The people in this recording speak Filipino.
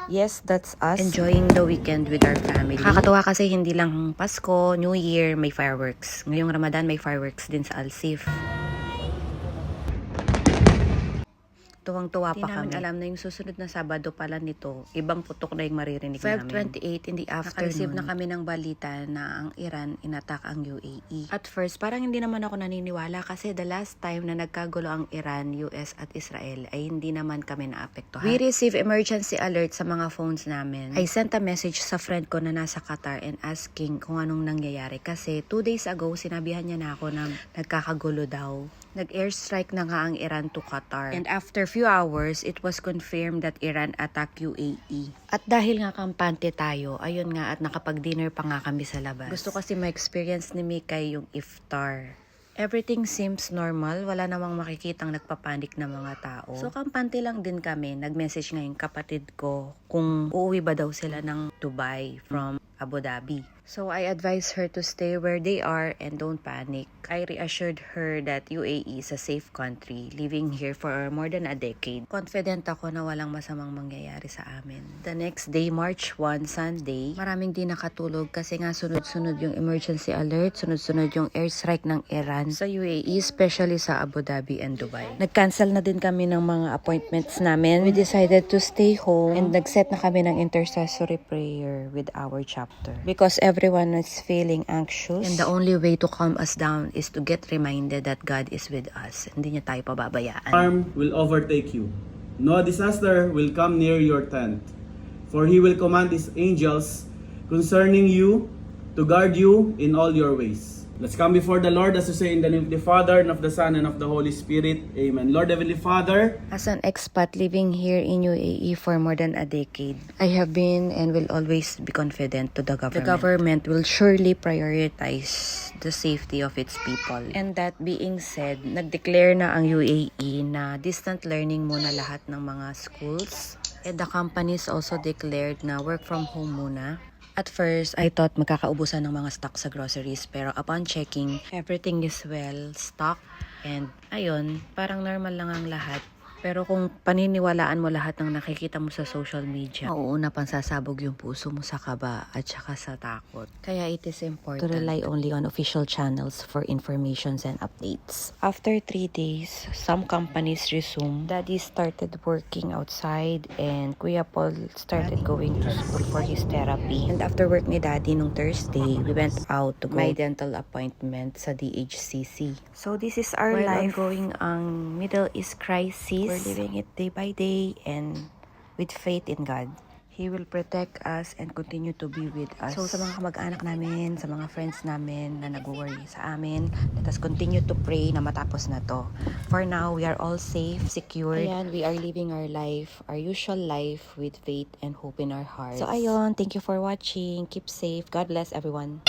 Yes, that's us. Enjoying the weekend with our family. Nakakatuwa kasi hindi lang Pasko, New Year, may fireworks. Ngayong Ramadan, may fireworks din sa Alsif. Tuwang-tuwa pa kami. Alam na yung susunod na Sabado pala nito, ibang putok na yung maririnig namin. 12:28 in the afternoon. Naka-receive na kami ng balita na ang Iran inatak ang UAE. At first, parang hindi naman ako naniniwala kasi the last time na nagkagulo ang Iran, US at Israel ay hindi naman kami naapektuhan. We receive emergency alert sa mga phones namin. I sent a message sa friend ko na nasa Qatar and asking kung anong nangyayari kasi 2 days ago sinabihan niya na ako na nagkakagulo daw. Nag-airstrike na nga ang Iran to Qatar. And after few hours, it was confirmed that Iran attacked UAE. At dahil nga kampante tayo, ayun nga at nakapag-dinner pa nga kami sa labas. Gusto kasi ma-experience ni Mikay yung iftar. Everything seems normal, wala namang makikitang nagpapanik na mga tao. So kampante lang din kami, nag-message nga yung kapatid ko kung uuwi ba daw sila ng Dubai from Abu Dhabi. So I advised her to stay where they are and don't panic. I reassured her that UAE is a safe country, living here for more than a decade. Confident ako na walang masamang mangyayari sa amin. The next day, March 1, Sunday, maraming di nakatulog kasi nga sunod-sunod yung emergency alert, sunod-sunod yung airstrike ng Iran sa UAE, especially sa Abu Dhabi and Dubai. Nag-cancel na din kami ng mga appointments namin. We decided to stay home and nag-set na kami ng intercessory prayer with our chapter. Because everyone is feeling anxious and the only way to calm us down is to get reminded that God is with us. Hindi niya tayo pababayaan. Harm will overtake you. No disaster will come near your tent. For he will command his angels concerning you to guard you in all your ways. Let's come before the Lord as we say in the name of the Father, and of the Son, and of the Holy Spirit. Amen. Lord Heavenly Father, as an expat living here in UAE for more than a decade, I have been and will always be confident to the government. The government will surely prioritize the safety of its people. And that being said, nag-declare na ang UAE na distant learning muna lahat ng mga schools. And the companies also declared na work from home muna. At first, I thought magkakaubusan ng mga stock sa groceries, pero upon checking, everything is well stocked. And ayun, parang normal lang ang lahat. Pero kung paniniwalaan mo lahat ng nakikita mo sa social media, mauuna pang sasabog yung puso mo sa kaba at saka sa takot. Kaya it is important to rely only on official channels for informations and updates. After 3 days, some companies resumed. Daddy started working outside and Kuya Paul started going to school for his therapy. And after work ni Daddy nung Thursday, we went out to my dental appointment sa DHCC. So this is our life. Ongoing ang Middle East crisis. We're living it day by day and with faith in God. He will protect us and continue to be with us. So sa mga kamag-anak namin, sa mga friends namin na nag-worry sa amin, let us continue to pray na matapos na to. For now, we are all safe, secure. Ayan, we are living our life, our usual life with faith and hope in our hearts. So ayun, thank you for watching. Keep safe. God bless everyone.